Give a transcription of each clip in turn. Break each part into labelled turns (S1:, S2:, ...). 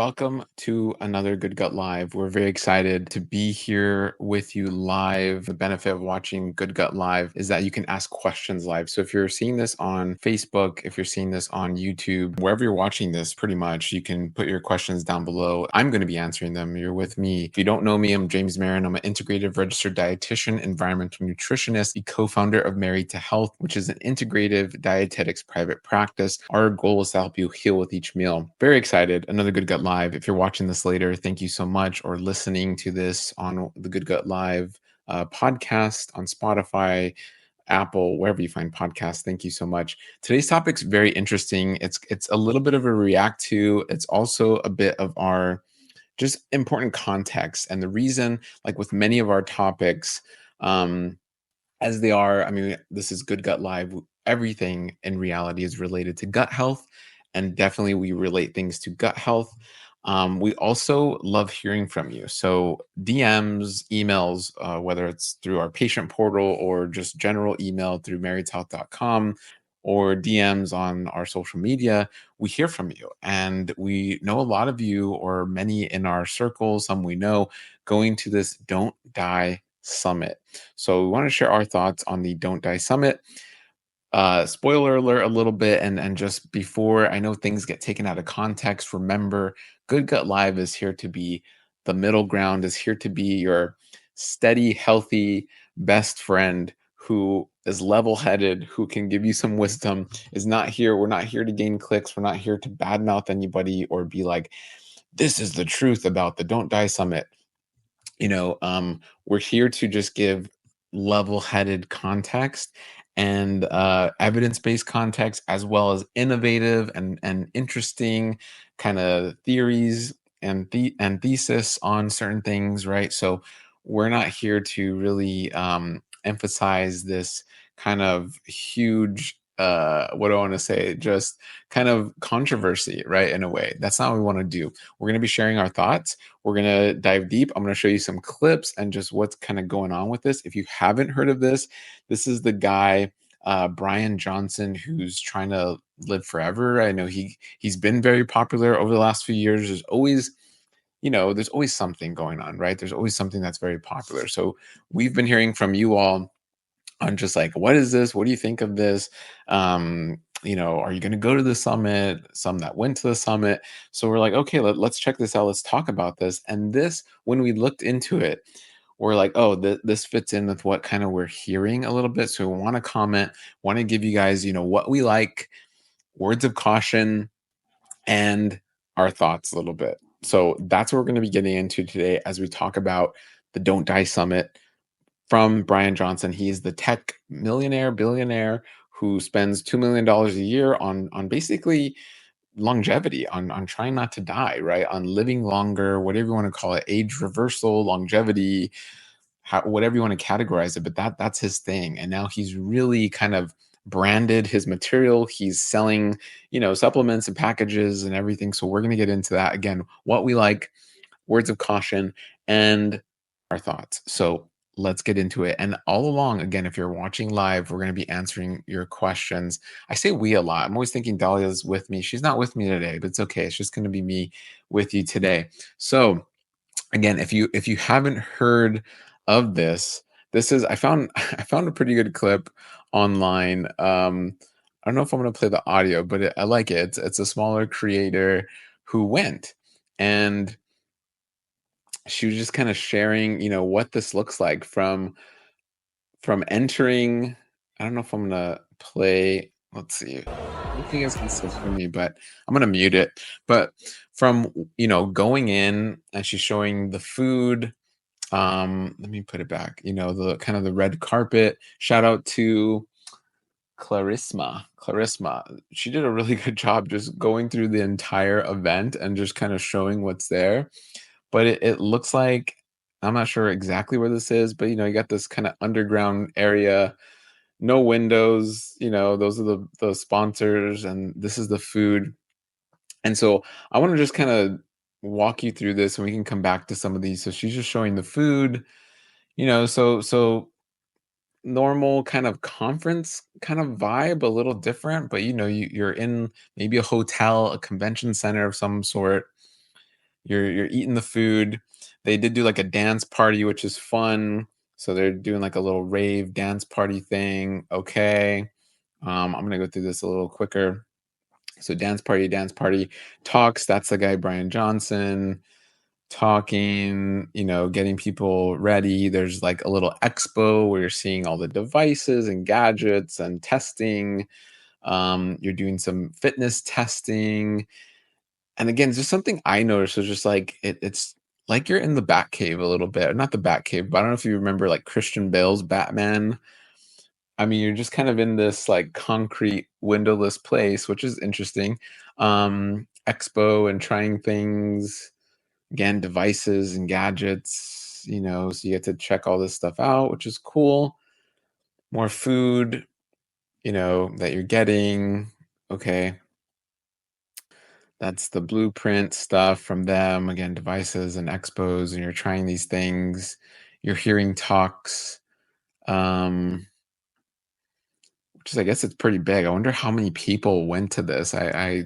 S1: welcome to another Good Gut Live. We're very excited to be here with you live. The benefit of watching Good Gut Live is that you can ask questions live. So if you're seeing this on Facebook, if you're seeing this on YouTube, wherever you're watching this, pretty much, you can put your questions down below. I'm going to be answering them. You're with me. If you don't know me, I'm James Marin. I'm an integrative registered dietitian, environmental nutritionist, the co-founder of Married to Health, which is an integrative dietetics private practice. Our goal is to help you heal with each meal. Very excited. Another Good Gut Live. If you're watching this later, thank you so much, or listening to this on the Good Gut Live podcast on Spotify, Apple, wherever you find podcasts. Thank you so much. Today's topic's very interesting. It's a little bit of a react to. It's also a bit of our just important context. And the reason, like with many of our topics, as they are, I mean, this is Good Gut Live. Everything in reality is related to gut health, and definitely we relate things to gut health. We also love hearing from you. So DMs, emails, whether it's through our patient portal or just general email through marriedhealth.com or DMs on our social media, we hear from you. And we know a lot of you, or many in our circle, some we know, going to this Don't Die Summit. So we want to share our thoughts on the Don't Die Summit. Spoiler alert a little bit, and just before, I know things get taken out of context. Remember, Good Gut Live is here to be the middle ground, is here to be your steady, healthy best friend who is level-headed, who can give you some wisdom, is not here. We're not here to gain clicks. We're not here to badmouth anybody or be like, this is the truth about the Don't Die Summit. We're here to just give level-headed context and evidence-based context, as well as innovative and interesting kind of theories and thesis on certain things, right? So we're not here to really emphasize this kind of huge what do I want to say, just kind of controversy, right? In a way, that's not what we want to do. We're going to be sharing our thoughts. We're going to dive deep. I'm going to show you some clips and just what's kind of going on with this. If you haven't heard of this, this is the guy, Brian Johnson, who's trying to live forever. I know he's been very popular over the last few years. There's always something going on, right? There's always something that's very popular. So we've been hearing from you all on just like, what is this? What do you think of this? Are you going to go to the summit? Some that went to the summit. So we're like, okay, let's check this out. Let's talk about this. And this, when we looked into it, we're like, oh, this fits in with what kind of we're hearing a little bit. So we want to comment, want to give you guys, what we like, words of caution, and our thoughts a little bit. So that's what we're going to be getting into today as we talk about the Don't Die Summit from Brian Johnson. He's the tech billionaire who spends $2 million a year on basically longevity, on trying not to die, right? On living longer, whatever you want to call it, age reversal, longevity, whatever you want to categorize it. But that's his thing. And now he's really kind of branded his material. He's selling, supplements and packages and everything. So we're going to get into that. Again, what we like, words of caution, and our thoughts. So let's get into it. And all along, again, if you're watching live, we're going to be answering your questions. I say we a lot. I'm always thinking Dahlia's with me. She's not with me today, but it's okay. It's just going to be me with you today. So again, if you haven't heard of this is, I found a pretty good clip online. I don't know if I'm going to play the audio, but I like it. It's a smaller creator who went, and she was just kind of sharing, what this looks like from entering. I don't know if I'm gonna play. Let's see. I don't think it's gonna still for me, but I'm gonna mute it. But from going in, and she's showing the food. Let me put it back. The kind of the red carpet. Shout out to Clarissima. She did a really good job just going through the entire event and just kind of showing what's there. But it looks like, I'm not sure exactly where this is, but you got this kind of underground area, no windows, those are the sponsors, and this is the food. And so I want to just kind of walk you through this, and we can come back to some of these. So she's just showing the food, so normal kind of conference kind of vibe, a little different, but you're in maybe a hotel, a convention center of some sort. You're eating the food. They did do like a dance party, which is fun. So they're doing like a little rave dance party thing. Okay. I'm gonna go through this a little quicker. So dance party, talks. That's the guy Brian Johnson talking. Getting people ready. There's like a little expo where you're seeing all the devices and gadgets and testing. You're doing some fitness testing, and again, just something I noticed was just like it's like you're in the Batcave a little bit. Not the Batcave, but I don't know if you remember like Christian Bale's Batman. I mean, you're just kind of in this like concrete windowless place, which is interesting. Expo and trying things, again, devices and gadgets, so you get to check all this stuff out, which is cool. More food, that you're getting. Okay. That's the blueprint stuff from them. Again, devices and expos, and you're trying these things. You're hearing talks, which is, I guess, it's pretty big. I wonder how many people went to this. I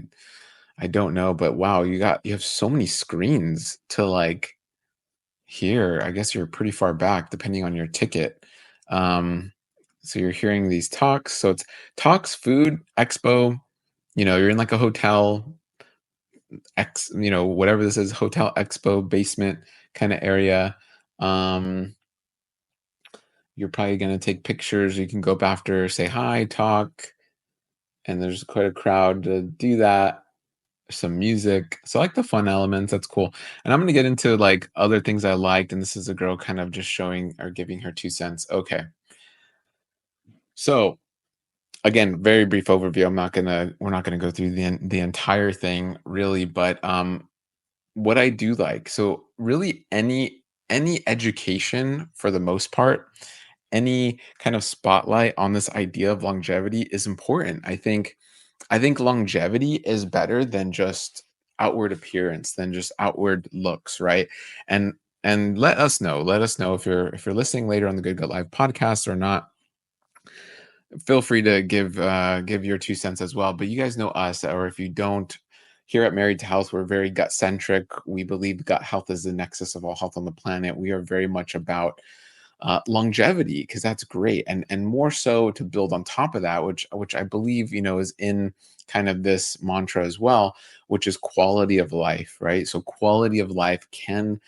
S1: don't know, but wow, you have so many screens to like hear. I guess you're pretty far back depending on your ticket. Um, so you're hearing these talks. So it's talks, food, expo. You're in like a hotel whatever this is, hotel expo basement kind of area. Um, you're probably going to take pictures. You can go up after, say hi, talk, and there's quite a crowd to do that. Some music. So I like the fun elements. That's cool. And I'm going to get into like other things I liked. And this is a girl kind of just showing or giving her 2 cents. Okay. So again, very brief overview. We're not gonna go through the entire thing really, but what I do like, so really any education for the most part, any kind of spotlight on this idea of longevity is important. I think longevity is better than just outward appearance, than just outward looks, right? And and let us know if you're listening later on the Good Gut Live podcast or not. Feel free to give your 2 cents as well. But you guys know us, or if you don't, here at Married to Health, we're very gut centric. We believe gut health is the nexus of all health on the planet. We are very much about longevity because that's great, and more so to build on top of that, which I believe is in kind of this mantra as well, which is quality of life, right? So quality of life can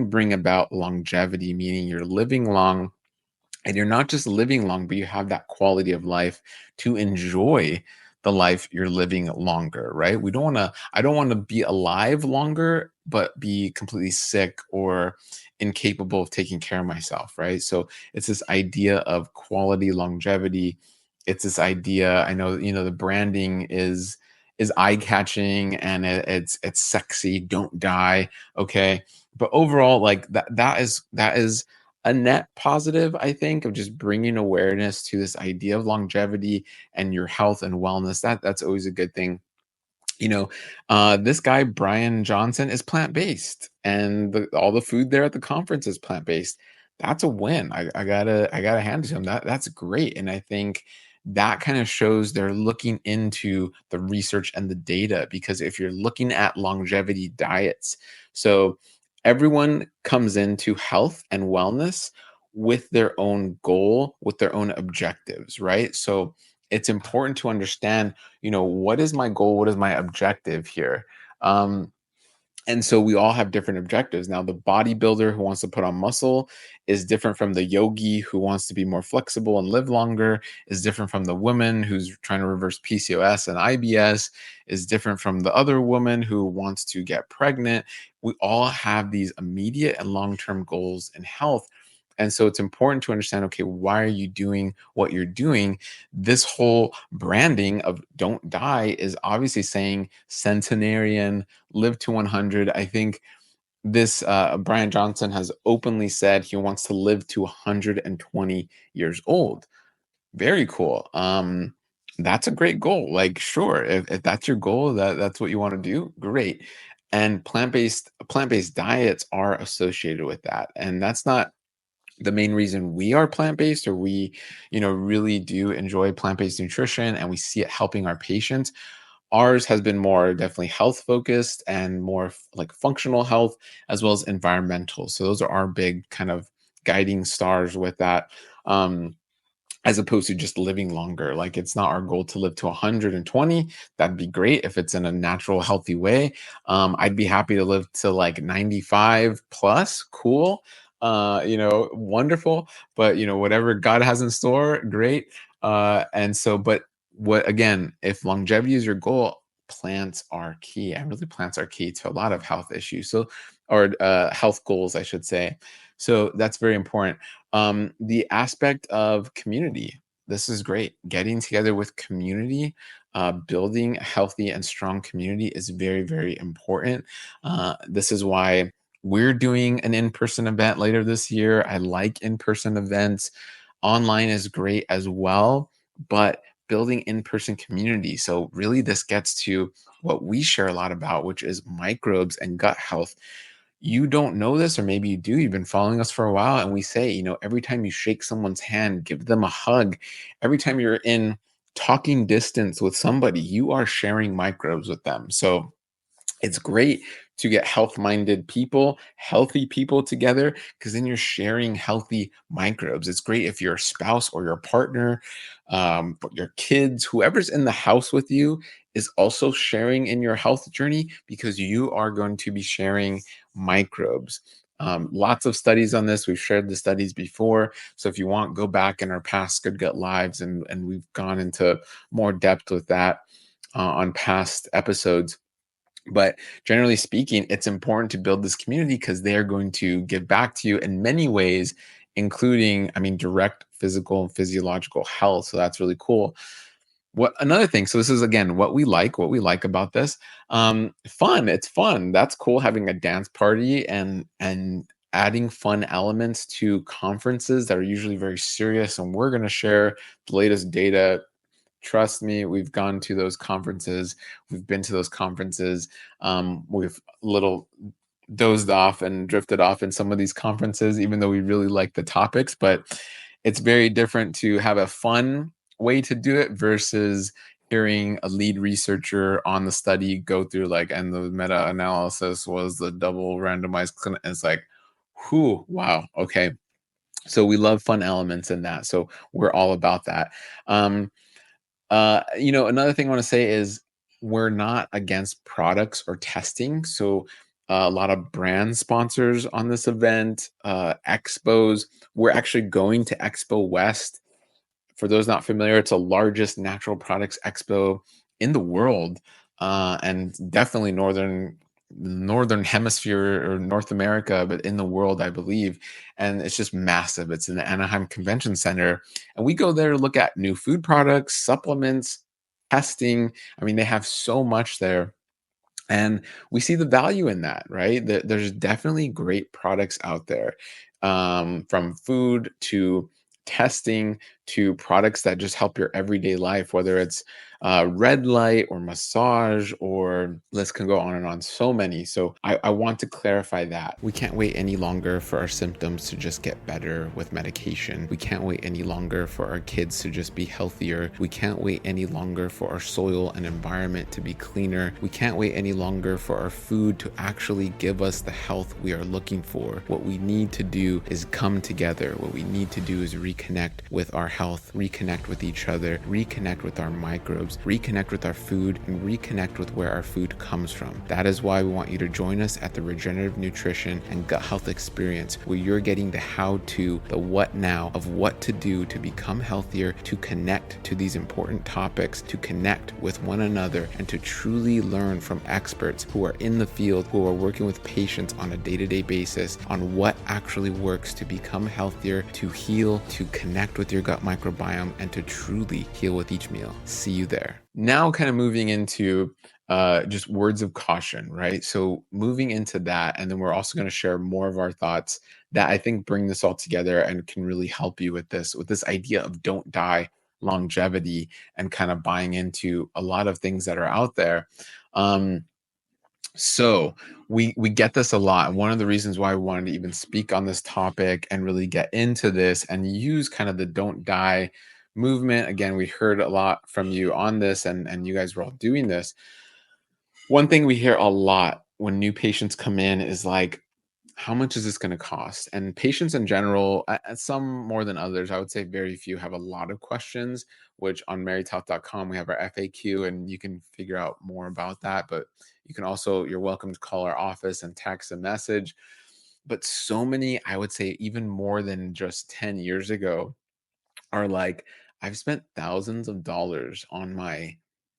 S1: bring about longevity, meaning you're living long, and you're not just living long, but you have that quality of life to enjoy the life you're living longer, right? I don't want to be alive longer but be completely sick or incapable of taking care of myself, right? So it's this idea of quality longevity. It's this idea, I know, the branding is eye-catching, and it's sexy, don't die, okay? But overall, like that is a net positive, I think, of just bringing awareness to this idea of longevity and your health and wellness. That's always a good thing. you know this guy Brian Johnson is plant-based, and all the food there at the conference is plant-based. That's a win. I gotta hand it to him. That's great. And I think that kind of shows they're looking into the research and the data, because if you're looking at longevity diets, so everyone comes into health and wellness with their own goal, with their own objectives, right? So it's important to understand, what is my goal? What is my objective here? Um, and so we all have different objectives. Now, the bodybuilder who wants to put on muscle is different from the yogi who wants to be more flexible and live longer, is different from the woman who's trying to reverse PCOS and IBS, is different from the other woman who wants to get pregnant. We all have these immediate and long term goals in health. And so it's important to understand, okay, why are you doing what you're doing? This whole branding of don't die is obviously saying centenarian, live to 100. I think this Brian Johnson has openly said he wants to live to 120 years old. Very cool. That's a great goal. Like, sure, if that's your goal, that's what you want to do, great. And plant-based diets are associated with that. And that's not the main reason we are plant-based, or we really do enjoy plant-based nutrition and we see it helping our patients. Ours has been more definitely health focused and more like functional health as well as environmental. So those are our big kind of guiding stars with that. Um, as opposed to just living longer. Like it's not our goal to live to 120. That'd be great if it's in a natural, healthy way. I'd be happy to live to like 95 plus. Cool. Wonderful. But whatever God has in store, great. And so, but what again, if longevity is your goal, plants are key. And really plants are key to a lot of health issues. So, or health goals, I should say. So that's very important. The aspect of community. This is great. Getting together with community, building a healthy and strong community is very, very important. This is why we're doing an in person event later this year. I like in person events. Online is great as well, but building in person community. So, really, this gets to what we share a lot about, which is microbes and gut health. You don't know this, or maybe you do. You've been following us for a while, and we say, every time you shake someone's hand, give them a hug. Every time you're in talking distance with somebody, you are sharing microbes with them. So, it's great to get health-minded people, healthy people together, because then you're sharing healthy microbes. It's great if your spouse or your partner, but your kids, whoever's in the house with you, is also sharing in your health journey because you are going to be sharing microbes. Lots of studies on this. We've shared the studies before. So if you want, go back in our past Good Gut Lives, and we've gone into more depth with that on past episodes. But generally speaking, it's important to build this community because they are going to give back to you in many ways, including, I mean, direct physical and physiological health. So that's really cool. What another thing, so this is again what we like about this. Fun, it's fun. That's cool having a dance party and adding fun elements to conferences that are usually very serious. And we're going to share the latest data. Trust me, we've gone to those conferences. We've been to those conferences. We've little dozed off and drifted off in some of these conferences, even though we really like the topics. But it's very different to have a fun way to do it versus hearing a lead researcher on the study go through like, and the meta-analysis was the double randomized clinic. It's like, whew, wow, okay. So we love fun elements in that. So we're all about that. Another thing I want to say is we're not against products or testing. So a lot of brand sponsors on this event, expos. We're actually going to Expo West. For those not familiar, it's the largest natural products expo in the world, and definitely northern hemisphere or North America, but in the world, I believe. And it's just massive. It's in the Anaheim Convention Center, and we go there to look at new food products, supplements, testing. I mean, they have so much there, and we see the value in that, right? There's definitely great products out there, from food to testing to products that just help your everyday life, whether it's red light or massage, or list can go on and on. So many. So I want to clarify that we can't wait any longer for our symptoms to just get better with medication. We can't wait any longer for our kids to just be healthier. We can't wait any longer for our soil and environment to be cleaner. We can't wait any longer for our food to actually give us the health we are looking for. What we need to do is come together. What we need to do is reconnect with our health, reconnect with each other, reconnect with our microbes, reconnect with our food, and reconnect with where our food comes from. That is why we want you to join us at the Regenerative Nutrition and Gut Health Experience, where you're getting the how-to, the what now of what to do to become healthier, to connect to these important topics, to connect with one another, and to truly learn from experts who are in the field, who are working with patients on a day-to-day basis on what actually works to become healthier, to heal, to connect with your gut microbiome, and to truly heal with each meal. See you there. Now, kind of moving into just words of caution, right? So moving into that, and then we're also going to share more of our thoughts that I think bring this all together and can really help you with this idea of don't die longevity, and kind of buying into a lot of things that are out there. So we get this a lot. And one of the reasons why we wanted to even speak on this topic and really get into this and use kind of the don't die movement. Again, we heard a lot from you on this, and you guys were all doing this. One thing we hear a lot when new patients come in is like, how much is this going to cost? And patients in general, some more than others, I would say very few have a lot of questions, which on marytalk.com, we have our FAQ and you can figure out more about that. But you can also, you're welcome to call our office and text a message. But so many, I would say, even more than just 10 years ago, are like, I've spent thousands of dollars on my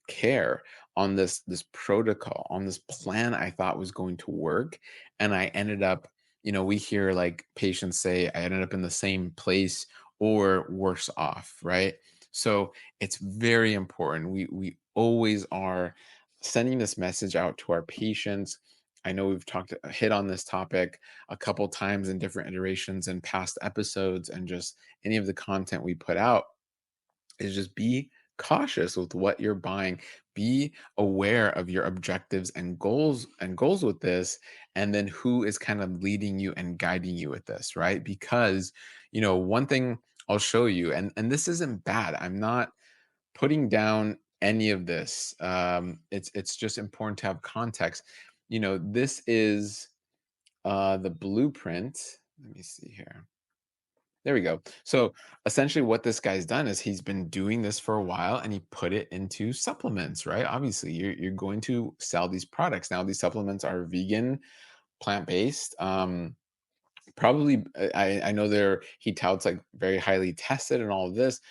S1: care, on this protocol, on this plan I thought was going to work, and I ended up, we hear like patients say, I ended up in the same place or worse off, right? So it's very important. We always are sending this message out to our patients. I know we've hit on this topic a couple times in different iterations and past episodes, and just any of the content we put out is just be cautious with what you're buying. Be aware of your objectives and goals with this, and then who is kind of leading you and guiding you with this, right? Because one thing I'll show you, and this isn't bad. I'm not putting down any of this. It's just important to have context. This is the blueprint. Let me see here. There we go. So essentially, what this guy's done is he's been doing this for a while and he put it into supplements, right? Obviously, you're going to sell these products. Now, these supplements are vegan, plant based. Probably, I know he touts like very highly tested and all of this.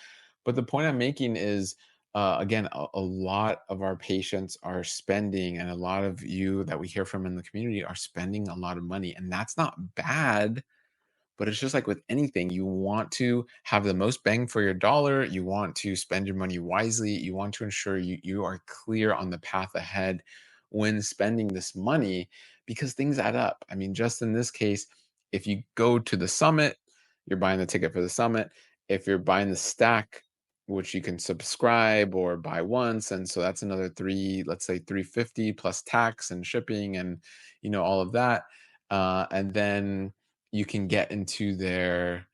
S1: But the point I'm making is, again, a lot of our patients are spending, and a lot of you that we hear from in the community are spending a lot of money. And that's not bad, but it's just like with anything, you want to have the most bang for your dollar. You want to spend your money wisely. You want to ensure you are clear on the path ahead when spending this money, because things add up. I mean, just in this case, if you go to the summit, you're buying the ticket for the summit. If you're buying the stack, which you can subscribe or buy once, and so that's another let's say 350 plus tax and shipping and all of that. And then you can get into their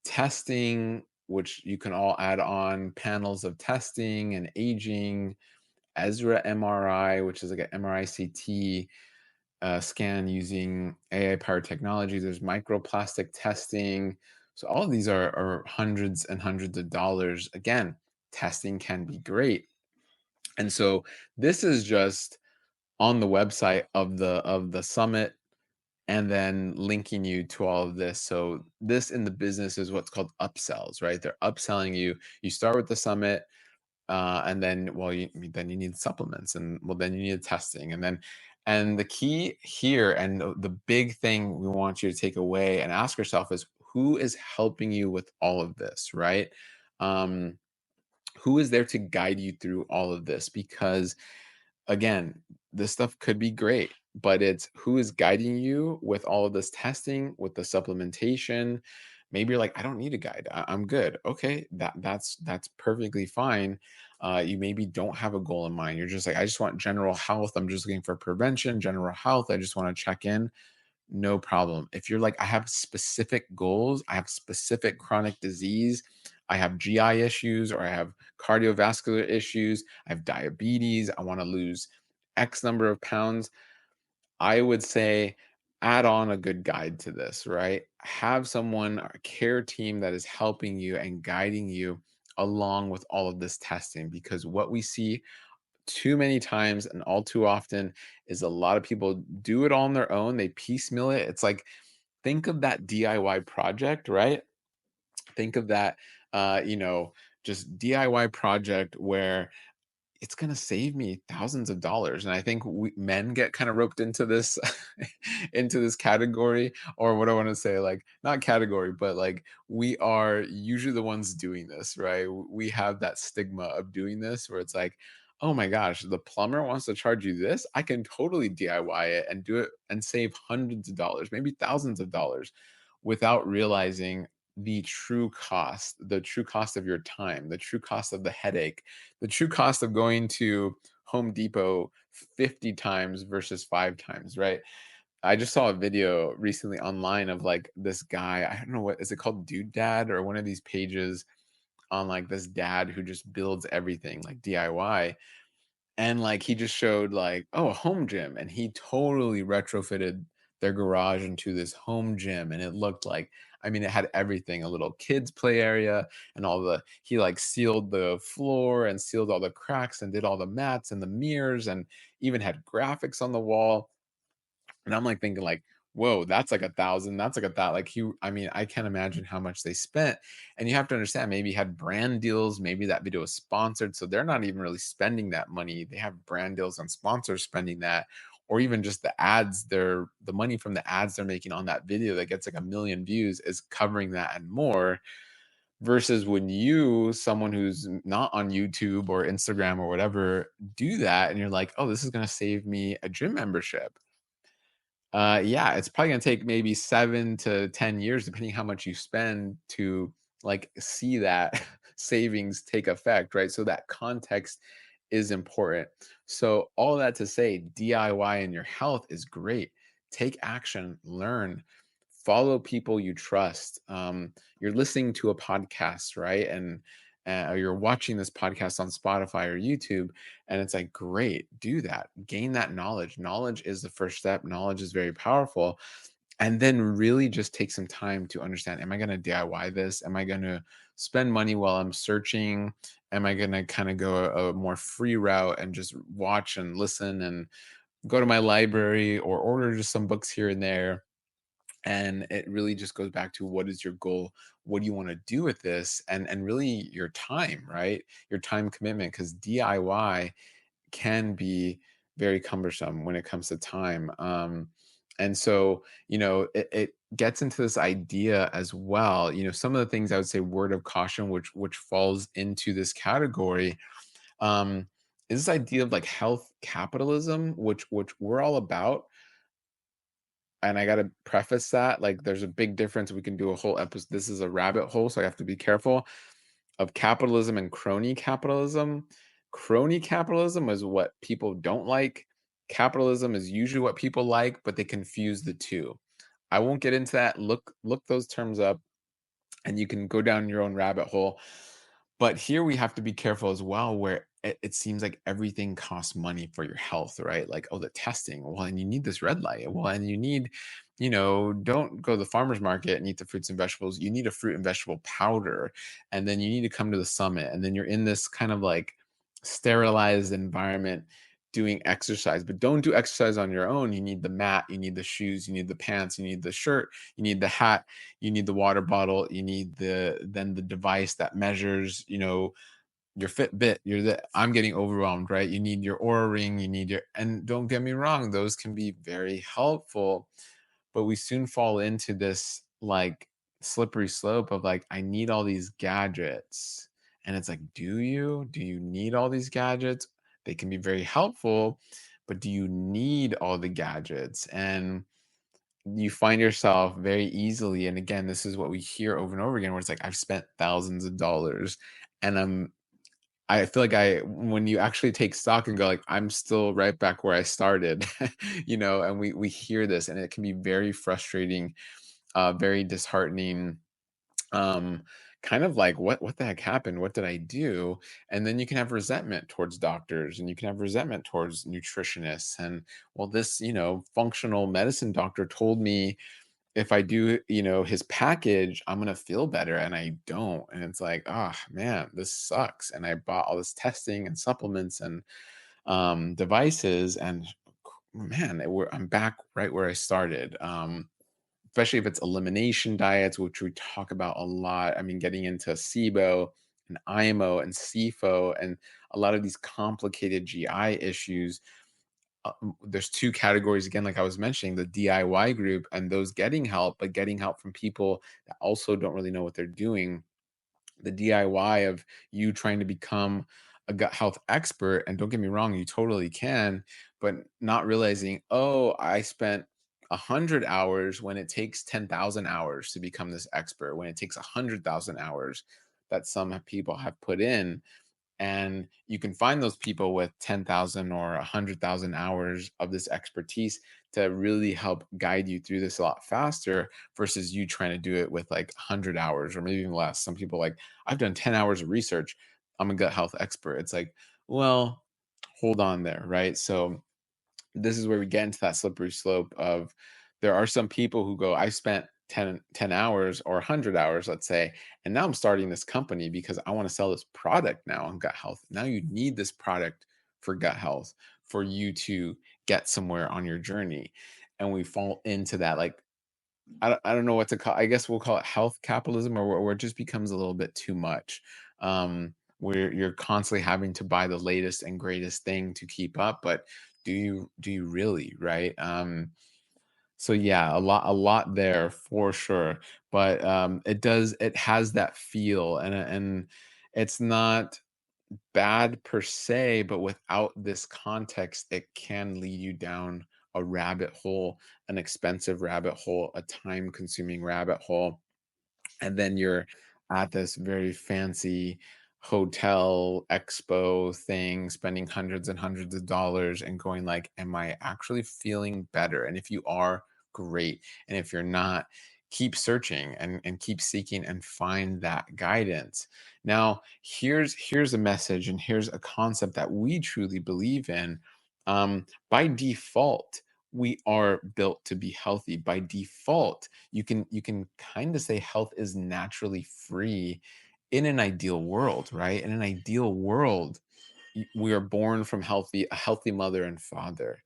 S1: testing, which you can all add on panels of testing and aging, Ezra MRI, which is like an MRI CT scan using AI powered technology. There's microplastic testing. So all of these are hundreds and hundreds of dollars. Again, testing can be great. And so this is just on the website of the summit, and then linking you to all of this. So this in the business is what's called upsells, right? They're upselling you. You start with the summit, and then then you need supplements, and then you need testing, and the key here, and the big thing we want you to take away and ask yourself is, who is helping you with all of this, right? Um, who is there to guide you through all of this? Because again, this stuff could be great, but it's who is guiding you with all of this testing, with the supplementation. Maybe you're like, I don't need a guide. I'm good. Okay, that's perfectly fine. You maybe don't have a goal in mind. You're just like, I just want general health. I'm just looking for prevention, general health. I just want to check in. No problem. If you're like, I have specific goals, I have specific chronic disease, I have GI issues, or I have cardiovascular issues, I have diabetes, I want to lose X number of pounds, I would say add on a good guide to this, right? Have someone, a care team that is helping you and guiding you along with all of this testing, because what we see too many times and all too often is a lot of people do it all on their own. They piecemeal it. It's like, think of that DIY project, right? Think of that, just DIY project where it's going to save me thousands of dollars. And I think men get kind of roped into this into this category, or what I want to say, like, not category, but like, we are usually the ones doing this, right? We have that stigma of doing this where it's like, oh my gosh, the plumber wants to charge you this, I can totally DIY it and do it and save hundreds of dollars, maybe thousands of dollars, without realizing the true cost of your time, the true cost of the headache, the true cost of going to Home Depot 50 times versus 5 times, right? I just saw a video recently online of like this guy, I don't know, what is it called, Dude Dad, or one of these pages. on like this dad who just builds everything like DIY. And like he just showed like, oh, a home gym. And he totally retrofitted their garage into this home gym. And it looked like, I mean, it had everything, a little kids play area and all the, he like sealed the floor and sealed all the cracks and did all the mats and the mirrors and even had graphics on the wall. And I'm like thinking like, whoa, that's like 1,000. That's like a that like he I mean, I can't imagine how much they spent. And you have to understand, maybe he had brand deals, maybe that video was sponsored. So they're not even really spending that money. They have brand deals and sponsors spending that, or even just the ads, the money from the ads they're making on that video that gets like 1 million views is covering that and more. Versus when you, someone who's not on YouTube or Instagram or whatever, do that and you're like, oh, this is gonna save me a gym membership. Yeah, it's probably gonna take maybe 7 to 10 years, depending how much you spend to, like, see that savings take effect, right? So that context is important. So all that to say, DIY in your health is great. Take action, learn, follow people you trust. You're listening to a podcast, right? And or you're watching this podcast on Spotify or YouTube, and it's like, great, do that. Gain that knowledge. Knowledge is the first step. Knowledge is very powerful. And then really just take some time to understand, am I going to DIY this? Am I going to spend money while I'm searching? Am I going to kind of go a more free route and just watch and listen and go to my library or order just some books here and there? And it really just goes back to, what is your goal? What do you want to do with this? And really your time, right? Your time commitment, because DIY can be very cumbersome when it comes to time. And so, it gets into this idea as well. Some of the things I would say, word of caution, which falls into this category, um, is this idea of like health capitalism, which we're all about. And I gotta preface that, like, there's a big difference. We can do a whole episode. This is a rabbit hole, so I have to be careful of capitalism and crony capitalism. Crony capitalism is what people don't like. Capitalism is usually what people like, but they confuse the two. I won't get into that. Look those terms up, and you can go down your own rabbit hole. But here we have to be careful as well, where it seems like everything costs money for your health, right? Like, oh, the testing. Well, and you need this red light. Well, and you need, don't go to the farmer's market and eat the fruits and vegetables. You need a fruit and vegetable powder. And then you need to come to the summit. And then you're in this kind of like sterilized environment doing exercise. But don't do exercise on your own. You need the mat, you need the shoes, you need the pants, you need the shirt, you need the hat, you need the water bottle, you need the device that measures, your Fitbit. I'm getting overwhelmed, right? You need your Aura ring, and don't get me wrong, those can be very helpful, but we soon fall into this like slippery slope of like, I need all these gadgets. And it's like, do you need all these gadgets? They can be very helpful, but do you need all the gadgets? And you find yourself very easily, and again, this is what we hear over and over again, where it's like, I've spent thousands of dollars, and I feel like when you actually take stock and go like, I'm still right back where I started, and we hear this, and it can be very frustrating, very disheartening, um, kind of like, what the heck happened? What did I do? And then you can have resentment towards doctors, and you can have resentment towards nutritionists, and, well, this, functional medicine doctor told me if I do, his package, I'm gonna feel better, and I don't. And it's like, oh man, this sucks. And I bought all this testing and supplements and devices, and man, I'm back right where I started. Especially if it's elimination diets, which we talk about a lot. I mean, getting into SIBO and IMO and SIFO and a lot of these complicated GI issues. There's two categories again, like I was mentioning, the DIY group and those getting help, but getting help from people that also don't really know what they're doing. The DIY of you trying to become a gut health expert, and don't get me wrong, you totally can, but not realizing, oh, I spent 100 hours when it takes 10,000 hours to become this expert, when it takes 100,000 hours that some people have put in. And you can find those people with 10,000 or 100,000 hours of this expertise to really help guide you through this a lot faster versus you trying to do it with like 100 hours or maybe even less. Some people like, I've done 10 hours of research. I'm a gut health expert. It's like, well, hold on there, right? So this is where we get into that slippery slope of there are some people who go, I spent ten hours or 100 hours, let's say, and now I'm starting this company because I want to sell this product now on gut health. Now you need this product for gut health for you to get somewhere on your journey. And we fall into that like I don't know what to call. I guess we'll call it health capitalism, or where it just becomes a little bit too much, where you're constantly having to buy the latest and greatest thing to keep up. But do you really, right? So yeah, a lot there for sure. But it has that feel, and it's not bad per se, but without this context, it can lead you down a rabbit hole, an expensive rabbit hole, a time consuming rabbit hole, and then you're at this very fancy hotel expo thing spending hundreds and hundreds of dollars and going like, am I actually feeling better? And if you are, great. And if you're not, keep searching and keep seeking and find that guidance. Now here's a message and here's a concept that we truly believe in. By default, we are built to be healthy. By default, you can kind of say health is naturally free in an ideal world, right? In an ideal world, we are born from a healthy mother and father,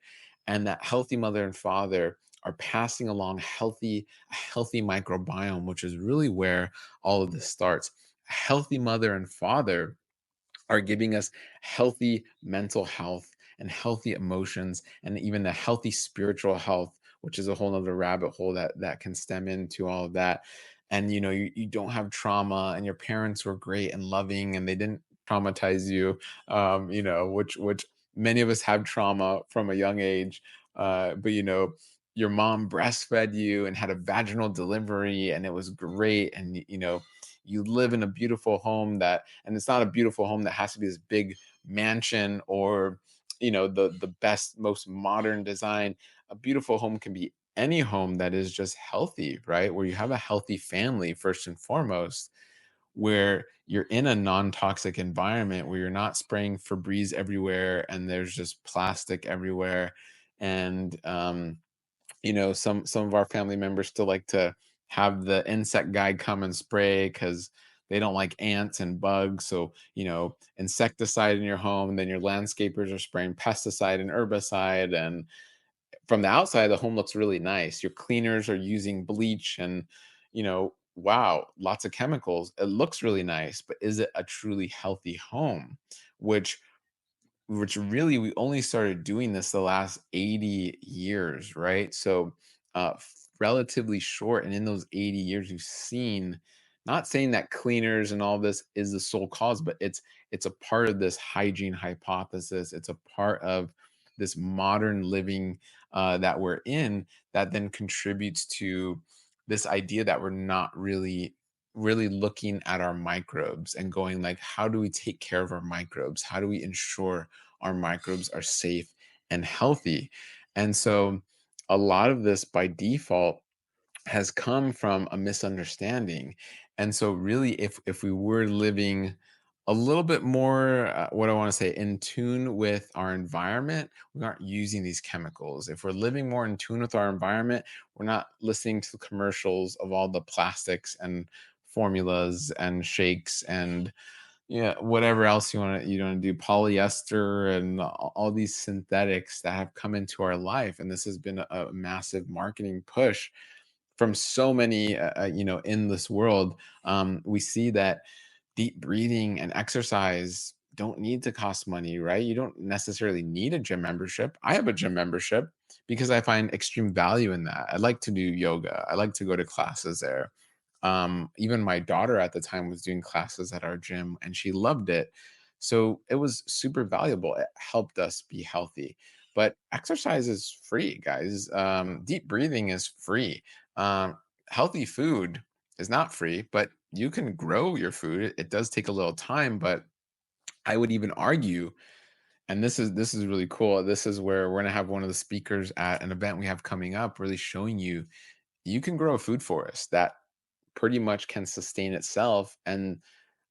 S1: and that healthy mother and father are passing along a healthy microbiome, which is really where all of this starts. A healthy mother and father are giving us healthy mental health and healthy emotions and even a healthy spiritual health, which is a whole nother rabbit hole that can stem into all of that. And you don't have trauma and your parents were great and loving and they didn't traumatize you, which many of us have trauma from a young age. But your mom breastfed you and had a vaginal delivery and it was great. And you live in a beautiful home and it's not a beautiful home that has to be this big mansion or the best most modern design. A beautiful home can be any home that is just healthy, right, where you have a healthy family first and foremost, where you're in a non-toxic environment where you're not spraying Febreze everywhere and there's just plastic everywhere. And some of our family members still like to have the insect guy come and spray because they don't like ants and bugs. So insecticide in your home, and then your landscapers are spraying pesticide and herbicide, and from the outside the home looks really nice. Your cleaners are using bleach and wow, lots of chemicals. It looks really nice, but is it a truly healthy home? Which really we only started doing this the last 80 years, right? So relatively short. And in those 80 years we've seen, not saying that cleaners and all this is the sole cause, but it's a part of this hygiene hypothesis. It's a part of this modern living that we're in, that then contributes to this idea that we're not really looking at our microbes and going like, how do we take care of our microbes? How do we ensure our microbes are safe and healthy? And so a lot of this by default has come from a misunderstanding. And so really, if we were living a little bit more, what I want to say, in tune with our environment, we aren't using these chemicals. If we're living more in tune with our environment, we're not listening to the commercials of all the plastics and formulas and shakes and yeah, whatever else you want to do, polyester and all these synthetics that have come into our life. And this has been a massive marketing push from so many in this world. We see that deep breathing and exercise don't need to cost money, right? You don't necessarily need a gym membership. I have a gym membership because I find extreme value in that. I like to do yoga. I like to go to classes there. Even my daughter at the time was doing classes at our gym and she loved it. So it was super valuable. It helped us be healthy. But exercise is free, guys. Deep breathing is free. Healthy food is not free, but you can grow your food. It does take a little time, but I would even argue, and this is really cool. This is where we're gonna have one of the speakers at an event we have coming up, really showing you you can grow a food forest that pretty much can sustain itself. And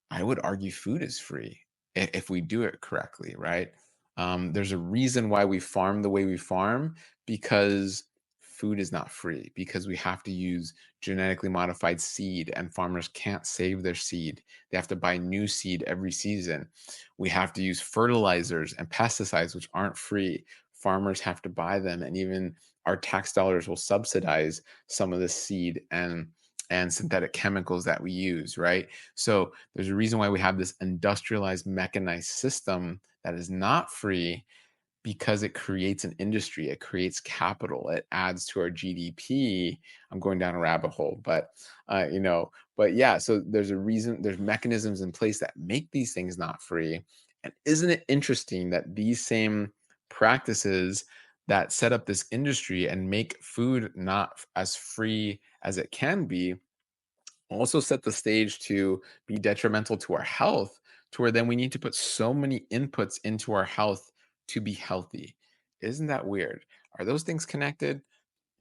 S1: I would argue food is free if we do it correctly, right? There's a reason why we farm the way we farm, because food is not free, because we have to use genetically modified seed and farmers can't save their seed. They have to buy new seed every season. We have to use fertilizers and pesticides, which aren't free. Farmers have to buy them, and even our tax dollars will subsidize some of the seed and synthetic chemicals that we use, right? So there's a reason why we have this industrialized, mechanized system that is not free, because it creates an industry, it creates capital, it adds to our GDP. I'm going down a rabbit hole, but but yeah, so there's a reason, there's mechanisms in place that make these things not free. And isn't it interesting that these same practices that set up this industry and make food not as free as it can be also set the stage to be detrimental to our health, to where then we need to put so many inputs into our health to be healthy. Isn't that weird? Are those things connected?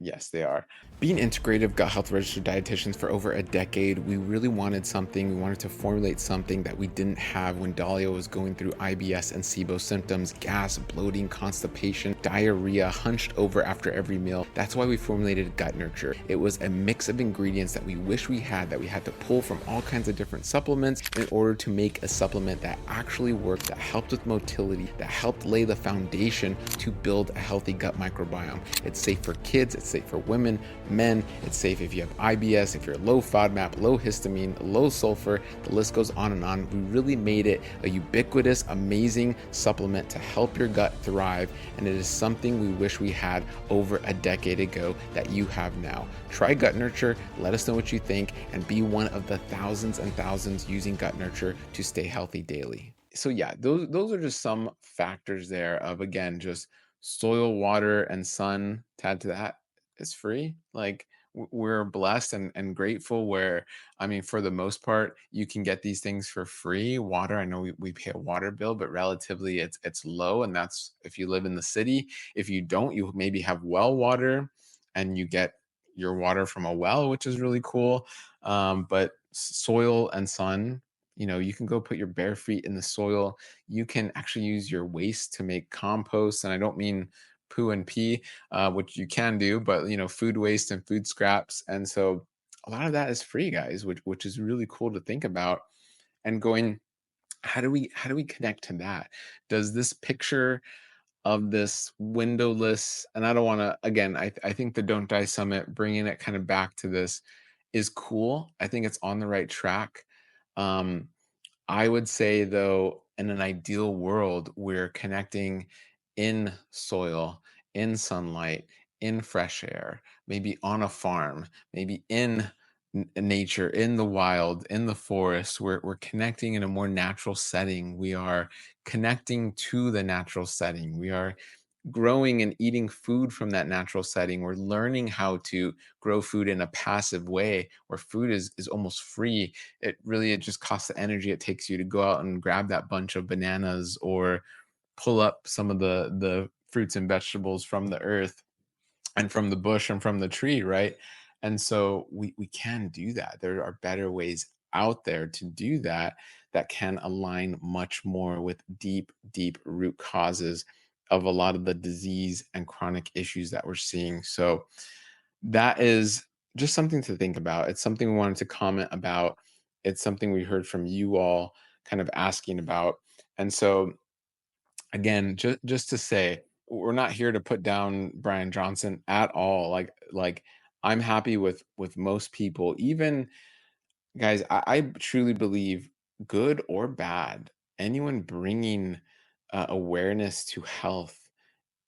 S1: Yes, they are. Being integrative gut health registered dietitians for over a decade, we really wanted something. We wanted to formulate something that we didn't have when Dahlia was going through IBS and SIBO symptoms, gas, bloating, constipation, diarrhea, hunched over after every meal. That's why we formulated Gut Nurture. It was a mix of ingredients that we wish we had, that we had to pull from all kinds of different supplements in order to make a supplement that actually worked, that helped with motility, that helped lay the foundation to build a healthy gut microbiome. It's safe for kids, it's safe for women, men. It's safe if you have IBS, if you're low FODMAP, low histamine, low sulfur. The list goes on and on. We really made it a ubiquitous, amazing supplement to help your gut thrive. And it is something we wish we had over a decade ago that you have now. Try Gut Nurture. Let us know what you think, and be one of the thousands and thousands using Gut Nurture to stay healthy daily. So yeah, those are just some factors there of, again, just soil, water, and sun. To add to that, it's free. Like, we're blessed and grateful where, I mean, for the most part, you can get these things for free. Water, I know we pay a water bill, but relatively it's low. And that's if you live in the city. If you don't, you maybe have well water and you get your water from a well, which is really cool. But soil and sun, you can go put your bare feet in the soil. You can actually use your waste to make compost. And I don't mean poo and pee, which you can do, but food waste and food scraps. And so a lot of that is free, guys, which is really cool to think about. And going, how do we connect to that? Does this picture of this windowless, and I don't want to, again, I think the Don't Die Summit, bringing it kind of back to this, is cool. I think it's on the right track. Um, I would say, though, in an ideal world, we're connecting in soil, in sunlight, in fresh air, maybe on a farm, maybe in nature, in the wild, in the forest. We're connecting in a more natural setting. We are connecting to the natural setting. We are growing and eating food from that natural setting. We're learning how to grow food in a passive way, where food is almost free. It just costs the energy it takes you to go out and grab that bunch of bananas, or pull up some of the fruits and vegetables from the earth and from the bush and from the tree, right? And so we can do that. There are better ways out there to do that, that can align much more with deep, deep root causes of a lot of the disease and chronic issues that we're seeing. So that is just something to think about. It's something we wanted to comment about. It's something we heard from you all kind of asking about. And so, again, just to say, we're not here to put down Brian Johnson at all. Like, I'm happy with most people. Even, guys, I truly believe, good or bad, anyone bringing awareness to health,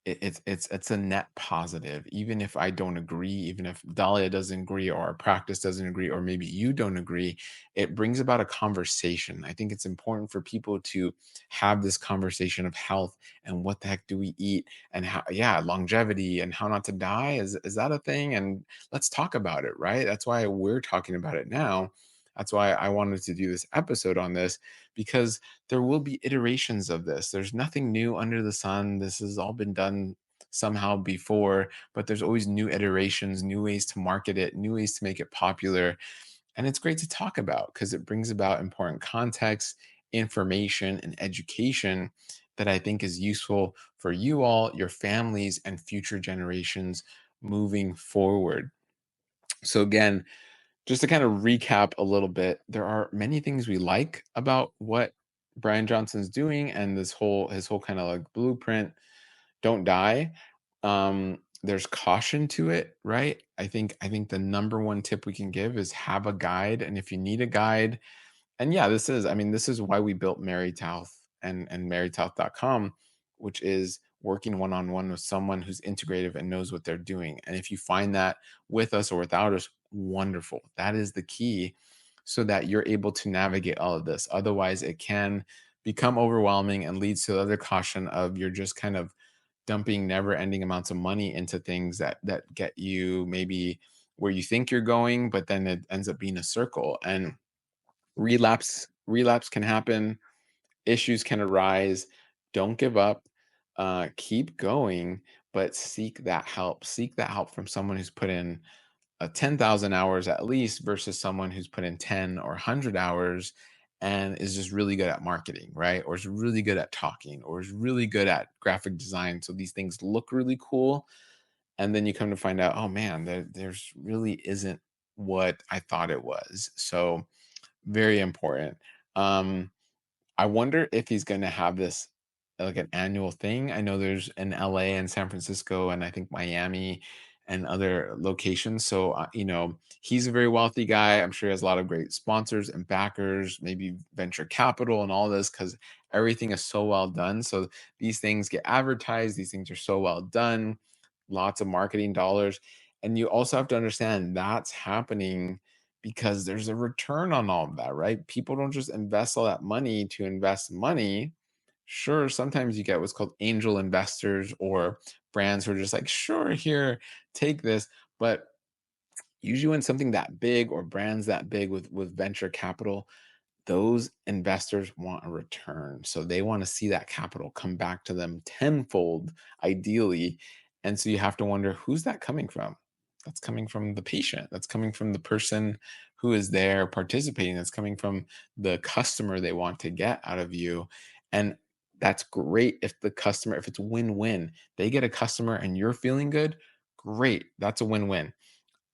S1: it's a net positive. Even if I don't agree, even if Dahlia doesn't agree, or our practice doesn't agree, or maybe you don't agree, it brings about a conversation. I think it's important for people to have this conversation of health, and what the heck do we eat, and how, yeah, longevity, and how not to die. Is that a thing? And let's talk about it, right? That's why we're talking about it now. That's why I wanted to do this episode on this, because there will be iterations of this. There's nothing new under the sun. This has all been done somehow before, but there's always new iterations, new ways to market it, new ways to make it popular. And it's great to talk about because it brings about important context, information, and education that I think is useful for you all, your families, and future generations moving forward. So, again, just to kind of recap a little bit, there are many things we like about what Brian Johnson's doing and his whole kind of like blueprint, don't die. There's caution to it, right? I think the number one tip we can give is have a guide. And if you need a guide, and yeah, this is why we built Mary Touth and marytouth.com, which is working one-on-one with someone who's integrative and knows what they're doing. And if you find that with us or without us, wonderful. That is the key, so that you're able to navigate all of this. Otherwise, it can become overwhelming and leads to the other caution of you're just kind of dumping never-ending amounts of money into things that get you maybe where you think you're going, but then it ends up being a circle. And relapse can happen, issues can arise. Don't give up. Keep going, but seek that help from someone who's put in 10,000 hours at least versus someone who's put in 10 or 100 hours and is just really good at marketing, right? Or is really good at talking, or is really good at graphic design, so these things look really cool, and then you come to find out, oh man, there's really isn't what I thought it was. So very important. Um, I wonder if he's gonna have this like an annual thing. I know there's in LA and San Francisco and I think Miami and other locations. So, he's a very wealthy guy. I'm sure he has a lot of great sponsors and backers, maybe venture capital and all this, because everything is so well done. So these things get advertised. These things are so well done. Lots of marketing dollars. And you also have to understand that's happening because there's a return on all of that, right? People don't just invest all that money to invest money. Sure, sometimes you get what's called angel investors or brands who are just like, sure, here, take this. But usually when something that big or brands that big with venture capital, those investors want a return. So they want to see that capital come back to them tenfold, ideally. And so you have to wonder, who's that coming from? That's coming from the patient. That's coming from the person who is there participating. That's coming from the customer they want to get out of you. And that's great if if it's win win, they get a customer and you're feeling good. Great. That's a win win.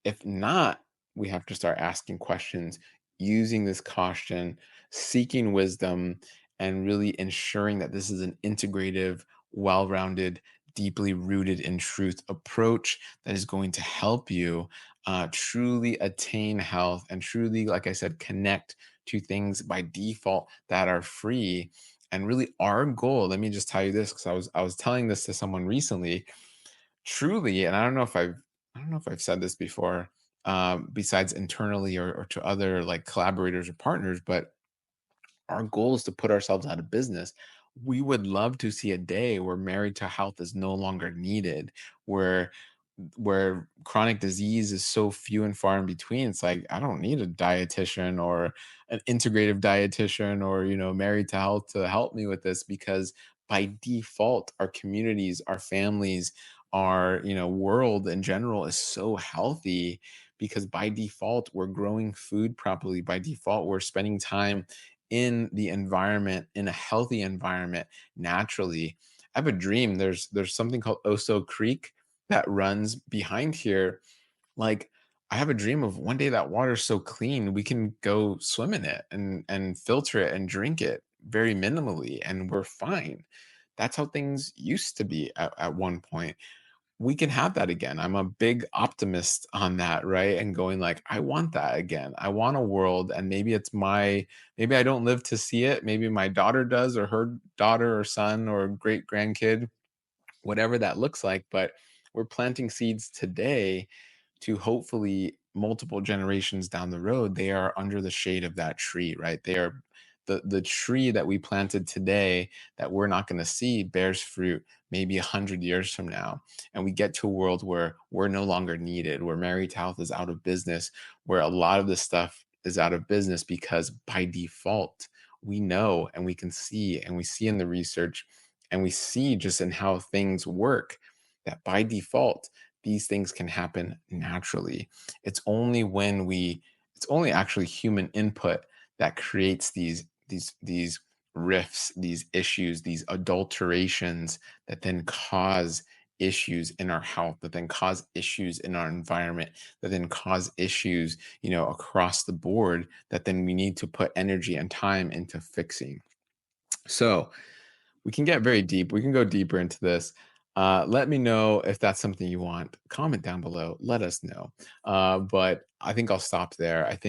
S1: If not, we have to start asking questions, using this caution, seeking wisdom, and really ensuring that this is an integrative, well rounded, deeply rooted in truth approach that is going to help you truly attain health and truly, like I said, connect to things by default that are free. And really, our goal, let me just tell you this, because I was telling this to someone recently, truly, and I don't know if I've said this before, besides internally or to other like collaborators or partners, but our goal is to put ourselves out of business. We would love to see a day where married to health is no longer needed, where chronic disease is so few and far in between. It's like I don't need a dietitian or an integrative dietitian or married to health to help me with this, because by default our communities, our families, our world in general is so healthy, because by default we're growing food properly. By default we're spending time in the environment, in a healthy environment, naturally. I have a dream. There's something called Oso Creek that runs behind here. Like, I have a dream of one day that water's so clean we can go swim in it and filter it and drink it very minimally, and we're fine. That's how things used to be at one point. We can have that again. I'm a big optimist on that, right? And going like, I want that again. I want a world, and maybe I don't live to see it. Maybe my daughter does, or her daughter or son or great grandkid, whatever that looks like. But we're planting seeds today to hopefully multiple generations down the road, they are under the shade of that tree, right? They are the tree that we planted today that we're not going to see bears fruit maybe 100 years from now. And we get to a world where we're no longer needed, where Mary Health is out of business, where a lot of this stuff is out of business because by default, we know and we can see and we see in the research and we see just in how things work that by default, these things can happen naturally. It's only when we, it's only actually human input that creates these rifts, these issues, these adulterations that then cause issues in our health, that then cause issues in our environment, that then cause issues, across the board, that then we need to put energy and time into fixing. So we can get very deep. We can go deeper into this. Let me know if that's something you want. Comment down below. Let us know. But I think I'll stop there. I've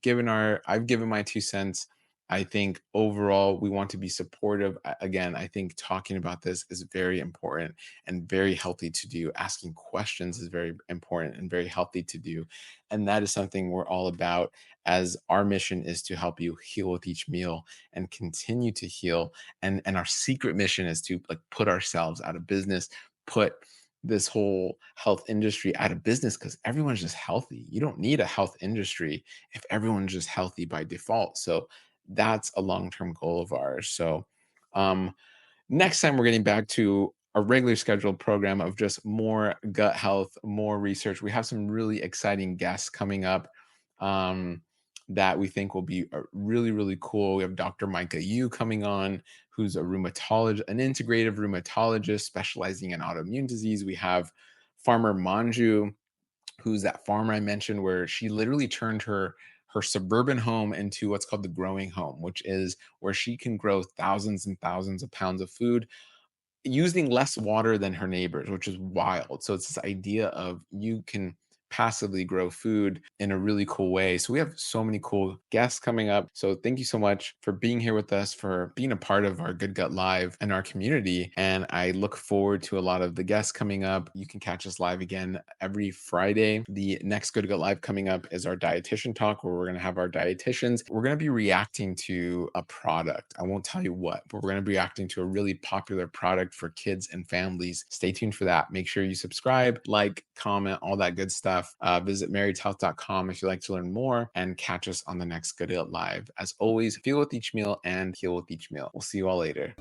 S1: given my 2 cents. I think overall we want to be supportive. Again, I think talking about this is very important and very healthy to do. Asking questions is very important and very healthy to do. And that is something we're all about, as our mission is to help you heal with each meal and continue to heal. And our secret mission is to like put ourselves out of business, put this whole health industry out of business, because everyone's just healthy. You don't need a health industry if everyone's just healthy by default. So that's a long-term goal of ours. So um next time we're getting back to a regular scheduled program of just more gut health, more research. We have some really exciting guests coming up, um, that we think will be really, really cool. We have Dr. Micah Yu coming on, who's a rheumatologist, an integrative rheumatologist specializing in autoimmune disease. We have Farmer Manju, who's that farmer I mentioned, where she literally turned her suburban home into what's called the growing home, which is where she can grow thousands and thousands of pounds of food using less water than her neighbors, which is wild. So it's this idea of you can passively grow food in a really cool way. So we have so many cool guests coming up. So thank you so much for being here with us, for being a part of our Good Gut Live and our community. And I look forward to a lot of the guests coming up. You can catch us live again every Friday. The next Good Gut Live coming up is our dietitian talk, where we're going to have our dietitians. We're going to be reacting to a product. I won't tell you what, but we're going to be reacting to a really popular product for kids and families. Stay tuned for that. Make sure you subscribe, like, comment, all that good stuff. Visit marriedhealth.com if you'd like to learn more, and catch us on the next Good Gut Live. As always, feel with each meal and heal with each meal. We'll see you all later.